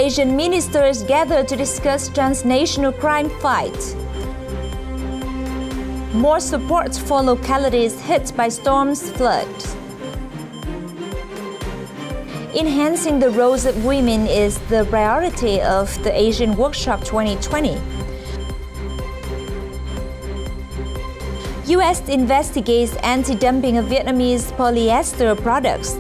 Asian ministers gather to discuss transnational crime fight. More support for localities hit by storms, floods. Enhancing the roles of women is the priority of the Asian Workshop 2020. U.S. investigates anti-dumping of Vietnamese polyester products.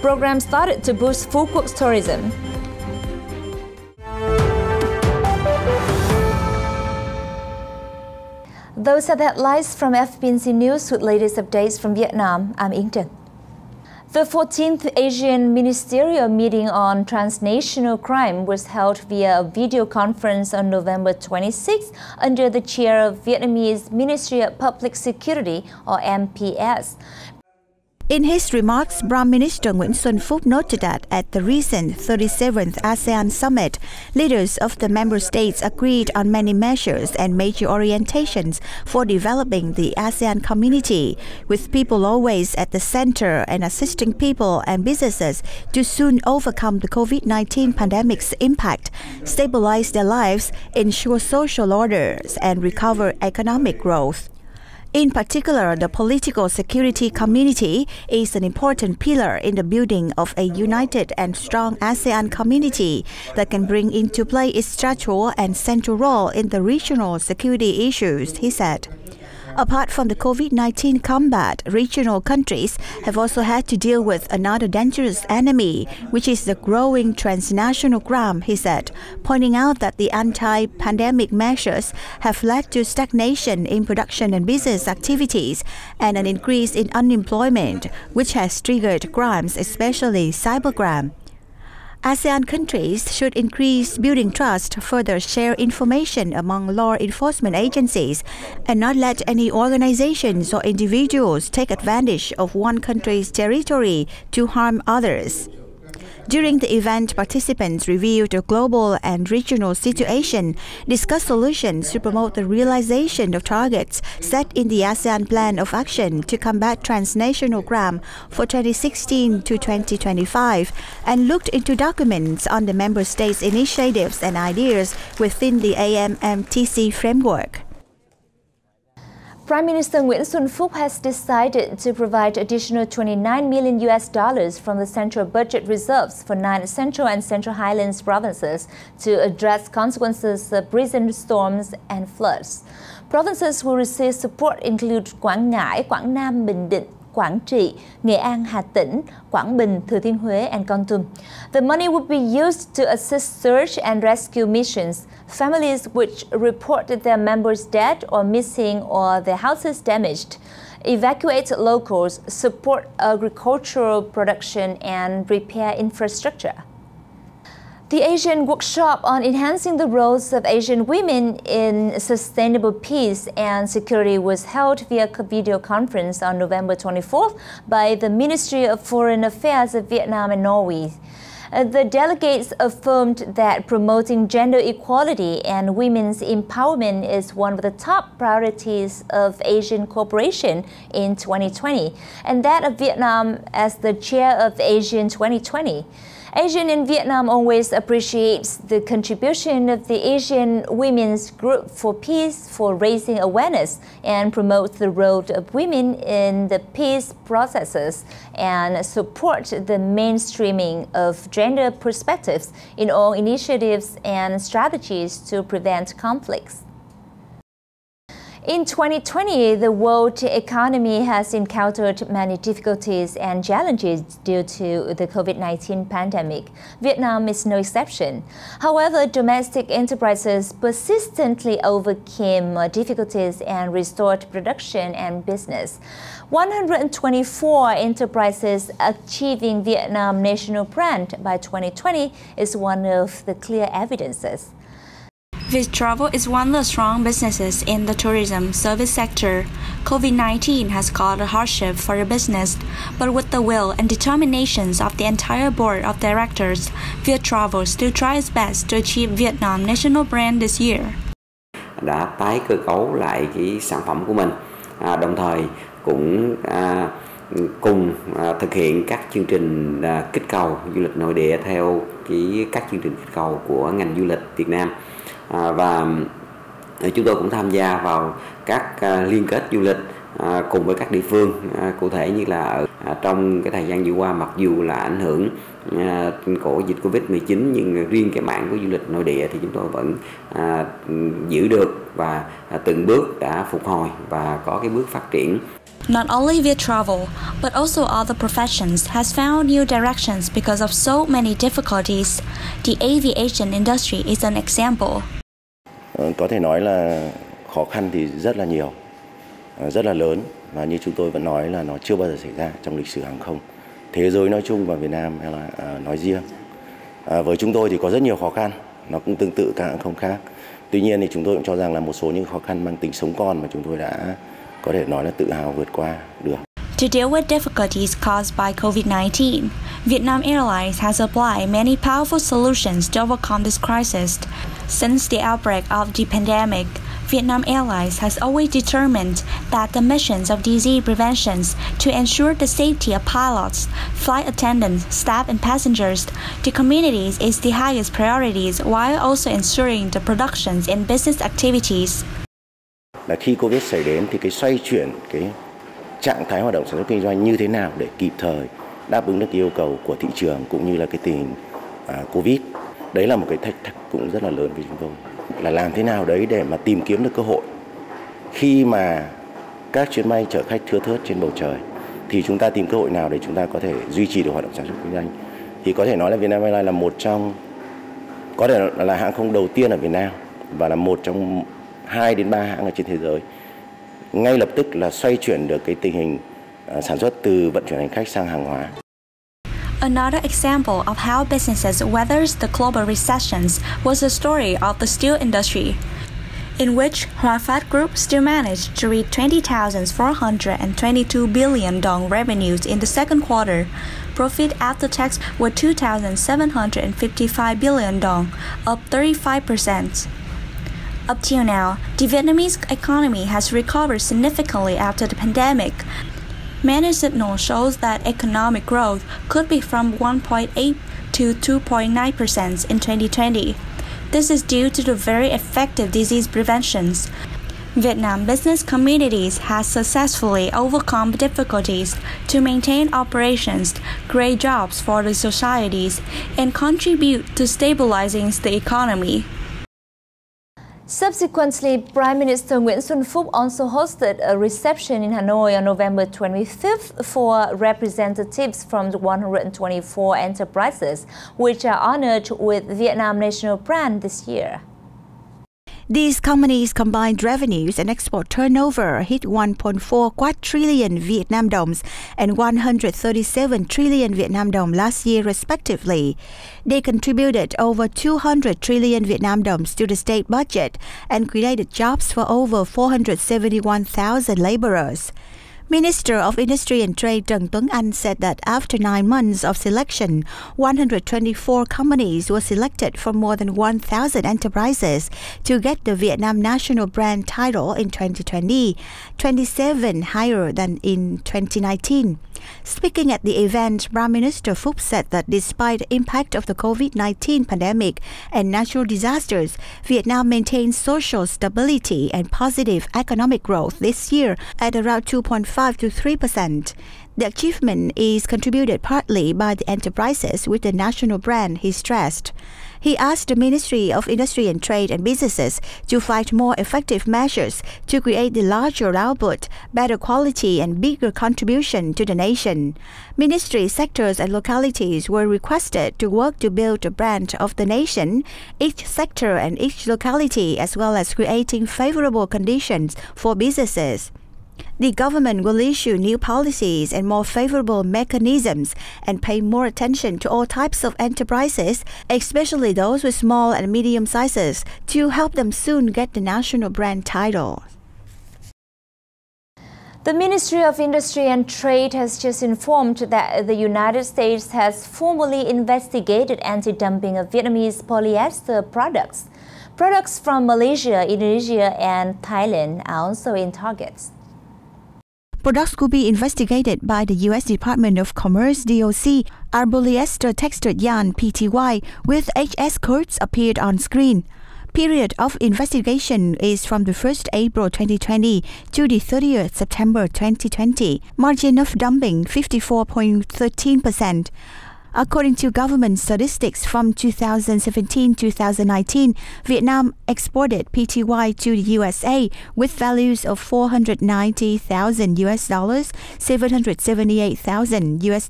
Program started to boost Phu Quoc's tourism. Those are the headlines from FBNC News with latest updates from Vietnam. I'm Yến Trần. The 14th Asian Ministerial Meeting on Transnational Crime was held via a video conference on November 26 under the chair of Vietnamese Ministry of Public Security, or MPS. In his remarks, Prime Minister Nguyễn Xuân Phúc noted that at the recent 37th ASEAN Summit, leaders of the member states agreed on many measures and major orientations for developing the ASEAN community, with people always at the center and assisting people and businesses to soon overcome the COVID-19 pandemic's impact, stabilize their lives, ensure social orders, and recover economic growth. In particular, the political security community is an important pillar in the building of a united and strong ASEAN community that can bring into play its structural and central role in the regional security issues, he said. Apart from the COVID-19 combat, regional countries have also had to deal with another dangerous enemy, which is the growing transnational crime, he said, pointing out that the anti-pandemic measures have led to stagnation in production and business activities and an increase in unemployment, which has triggered crimes, especially cybercrime. ASEAN countries should increase building trust, further share information among law enforcement agencies, and not let any organizations or individuals take advantage of one country's territory to harm others. During the event, participants reviewed the global and regional situation, discussed solutions to promote the realization of targets set in the ASEAN Plan of Action to combat transnational crime for 2016 to 2025, and looked into documents on the member states' initiatives and ideas within the AMMTC framework. Prime Minister Nguyễn Xuân Phúc has decided to provide additional $29 million from the central budget reserves for 9 Central and Central Highlands provinces to address consequences of recent storms and floods. Provinces who receive support include Quảng Ngãi, Quảng Nam, Bình Định, Quảng Trị, Nghệ An, Hà Tĩnh, Quảng Bình, Thừa Thiên Huế, and Kon Tum. The money would be used to assist search and rescue missions, families which reported their members dead or missing or their houses damaged, evacuate locals, support agricultural production, and repair infrastructure. The Asian Workshop on Enhancing the Roles of Asian Women in Sustainable Peace and Security was held via video conference on November 24th by the Ministry of Foreign Affairs of Vietnam and Norway. The delegates affirmed that promoting gender equality and women's empowerment is one of the top priorities of Asian cooperation in 2020, and that of Vietnam as the chair of ASEAN 2020. ASEAN in Vietnam always appreciates the contribution of the Asian Women's Group for Peace for raising awareness and promote the role of women in the peace processes and support the mainstreaming of gender perspectives in all initiatives and strategies to prevent conflicts. In 2020, the world economy has encountered many difficulties and challenges due to the COVID-19 pandemic. Vietnam is no exception. However, domestic enterprises persistently overcame difficulties and restored production and business. 124 enterprises achieving Vietnam national brand by 2020 is one of the clear evidences. Viet Travel is one of the strong businesses in the tourism service sector. COVID-19 has caused a hardship for the business, but with the will and determinations of the entire board of directors, Viet Travel still tries its best to achieve Vietnam national brand this year. Đã tái cơ cấu lại cái sản phẩm của mình, đồng thời cũng cùng thực hiện các chương trình kích cầu du lịch nội địa theo các chương trình kích cầu của ngành du lịch Việt Nam, và chúng tôi cũng tham gia vào các liên kết du lịch cùng với các địa phương, cụ thể như là trong cái thời gian vừa qua, mặc dù là ảnh hưởng của dịch Covid-19 nhưng riêng cái mảng của du lịch nội địa thì chúng tôi vẫn giữ được và từng bước đã phục hồi và có cái bước phát triển. Not only Viettravel, but also other professions has found new directions because of so many difficulties. The aviation industry is an example. Có thể nói là khó khăn thì rất là nhiều, rất là lớn, và như chúng tôi vẫn nói là nó chưa bao giờ xảy ra trong lịch sử hàng không thế giới nói chung và Việt Nam nói riêng. Với chúng tôi thì có rất nhiều khó khăn, nó cũng tương tự các hãng không khác. Tuy nhiên thì chúng tôi cũng cho rằng là một số những khó khăn mang tính sống còn mà chúng tôi đã có thể nói là tự hào vượt qua được. To deal with difficulties caused by COVID-19, Vietnam Airlines has applied many powerful solutions to overcome this crisis. Since the outbreak of the pandemic, Vietnam Airlines has always determined that the missions of disease prevention to ensure the safety of pilots, flight attendants, staff and passengers, the communities is the highest priorities while also ensuring the productions and business activities. Là khi Covid xảy đến thì cái xoay chuyển cái trạng thái hoạt động sản xuất kinh doanh như thế nào để kịp thời đáp ứng được yêu cầu của thị trường cũng như là cái tình hình Covid. Đấy là một cái thách thức cũng rất là lớn với chúng tôi. Là làm thế nào đấy để mà tìm kiếm được cơ hội khi mà các chuyến bay chở khách thưa thớt trên bầu trời, thì chúng ta tìm cơ hội nào để chúng ta có thể duy trì được hoạt động sản xuất kinh doanh. Thì có thể nói là Vietnam Airlines là một trong, có thể là hãng không đầu tiên ở Việt Nam và là một trong 2 đến 3 hãng ở trên thế giới ngay lập tức là xoay chuyển được cái tình hình sản xuất từ vận chuyển hành khách sang hàng hóa. Another example of how businesses weathers the global recessions was the story of the steel industry, in which Hoa Phát Group still managed to reach 20,422 billion dong revenues in the second quarter. Profit after tax were 2,755 billion dong, up 35%. Up till now, the Vietnamese economy has recovered significantly after the pandemic. Many signals shows that economic growth could be from 1.8 to 2.9% in 2020. This is due to the very effective disease preventions. Vietnam business communities has successfully overcome difficulties to maintain operations, create jobs for the societies, and contribute to stabilizing the economy. Subsequently, Prime Minister Nguyễn Xuân Phúc also hosted a reception in Hanoi on November 25th for representatives from the 124 enterprises, which are honored with Vietnam national brand this year. These companies' combined revenues and export turnover hit 1.4 quadrillion Vietnam đồng and 137 trillion Vietnam đồng last year, respectively. They contributed over 200 trillion Vietnam đồng to the state budget and created jobs for over 471,000 laborers. Minister of Industry and Trade Trần Tuấn Anh said that after 9 months of selection, 124 companies were selected from more than 1,000 enterprises to get the Vietnam national brand title in 2020, 27 higher than in 2019. Speaking at the event, Prime Minister Phúc said that despite the impact of the COVID-19 pandemic and natural disasters, Vietnam maintained social stability and positive economic growth this year at around 2.5 to 3%. The achievement is contributed partly by the enterprises with the national brand, he stressed. He asked the Ministry of Industry and Trade and Businesses to find more effective measures to create the larger output, better quality and bigger contribution to the nation. Ministry sectors and localities were requested to work to build the brand of the nation, each sector and each locality, as well as creating favorable conditions for businesses. The government will issue new policies and more favorable mechanisms and pay more attention to all types of enterprises, especially those with small and medium sizes, to help them soon get the national brand title. The Ministry of Industry and Trade has just informed that the United States has formally investigated anti-dumping of Vietnamese polyester products. Products from Malaysia, Indonesia and Thailand are also in targets. Products could be investigated by the U.S. Department of Commerce (DOC) are polyester textured yarn (PTY) with HS codes appeared on screen. Period of investigation is from the 1st April 2020 to the 30th September 2020. Margin of dumping 54.13%. According to government statistics from 2017-2019, Vietnam exported PTY to the USA with values of $490,000 US, $778,000 US,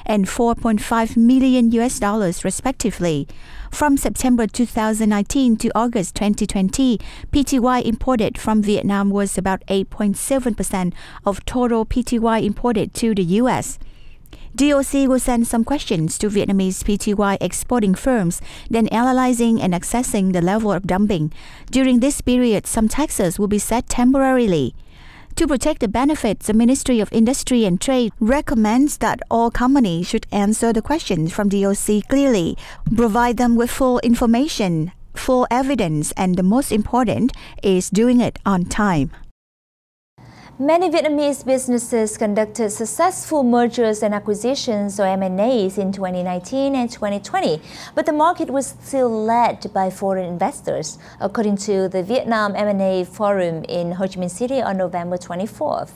and $4.5 million US respectively. From September 2019 to August 2020, PTY imported from Vietnam was about 8.7% of total PTY imported to the US. DOC will send some questions to Vietnamese PTY exporting firms, then analyzing and assessing the level of dumping. During this period, some taxes will be set temporarily. To protect the benefits, the Ministry of Industry and Trade recommends that all companies should answer the questions from DOC clearly, provide them with full information, full evidence, and the most important is doing it on time. Many Vietnamese businesses conducted successful mergers and acquisitions or M&As in 2019 and 2020, but the market was still led by foreign investors, according to the Vietnam M&A Forum in Ho Chi Minh City on November 24th.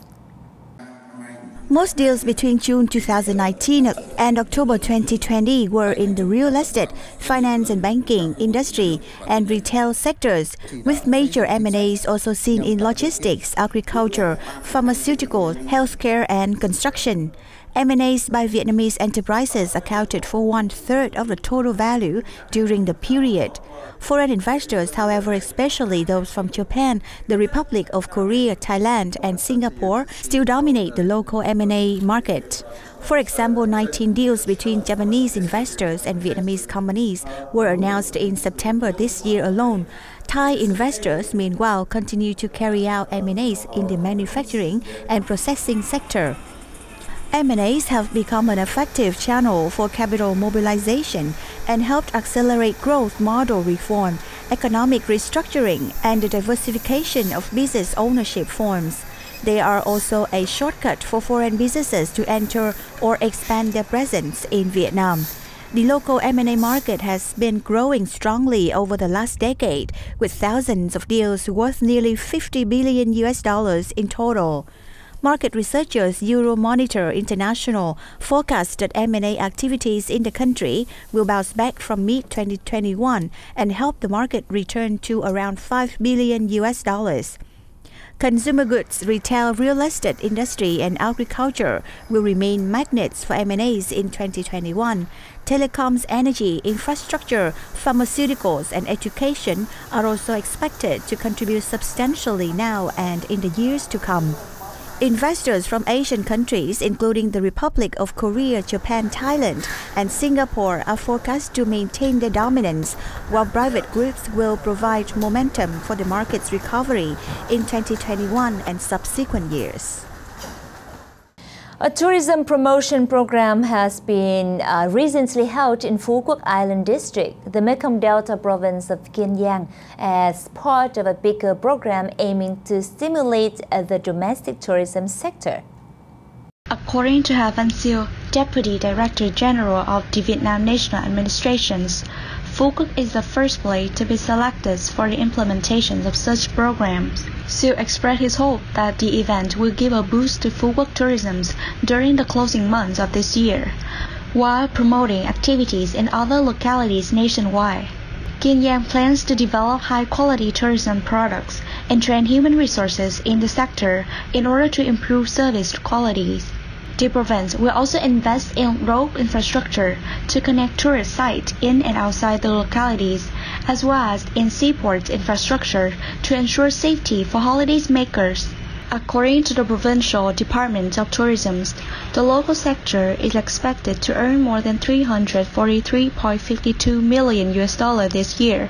Most deals between June 2019 and October 2020 were in the real estate, finance and banking, industry, and retail sectors, with major M&As also seen in logistics, agriculture, pharmaceuticals, healthcare, and construction. M&As by Vietnamese enterprises accounted for 1/3 of the total value during the period. Foreign investors, however, especially those from Japan, the Republic of Korea, Thailand, and Singapore, still dominate the local M&A market. For example, 19 deals between Japanese investors and Vietnamese companies were announced in September this year alone. Thai investors, meanwhile, continue to carry out M&As in the manufacturing and processing sector. M&As have become an effective channel for capital mobilization and helped accelerate growth model reform, economic restructuring, and the diversification of business ownership forms. They are also a shortcut for foreign businesses to enter or expand their presence in Vietnam. The local M&A market has been growing strongly over the last decade, with thousands of deals worth nearly $50 billion US in total. Market researchers Euromonitor International forecast that M&A activities in the country will bounce back from mid-2021 and help the market return to around $5 billion US. Consumer goods, retail, real estate industry, and agriculture will remain magnets for M&As in 2021. Telecoms, energy, infrastructure, pharmaceuticals, and education are also expected to contribute substantially now and in the years to come. Investors from Asian countries, including the Republic of Korea, Japan, Thailand, and Singapore, are forecast to maintain their dominance, while private groups will provide momentum for the market's recovery in 2021 and subsequent years. A tourism promotion program has been recently held in Phu Quoc Island District, the Mekong Delta province of Kiên, as part of a bigger program aiming to stimulate the domestic tourism sector. According to FBNC, Deputy Director General of the Vietnam National Administrations, Phu Quoc is the first place to be selected for the implementation of such programs. Siu expressed his hope that the event will give a boost to Phu Quoc tourism during the closing months of this year, while promoting activities in other localities nationwide. Kiên plans to develop high-quality tourism products and train human resources in the sector in order to improve service qualities. The province will also invest in road infrastructure to connect tourist sites in and outside the localities, as well as in seaport infrastructure to ensure safety for holidays makers. According to the Provincial Department of Tourism, the local sector is expected to earn more than $343.52 million this year.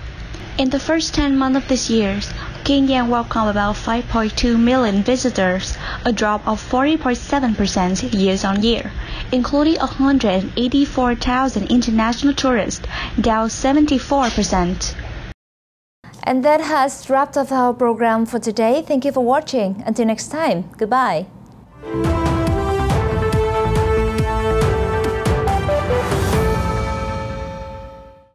In the first 10 months of this year, Kiên welcomed about 5.2 million visitors, a drop of 40.7% year-on-year, including 184,000 international tourists, down 74%. And that has wrapped up our program for today. Thank you for watching. Until next time, goodbye. Việt.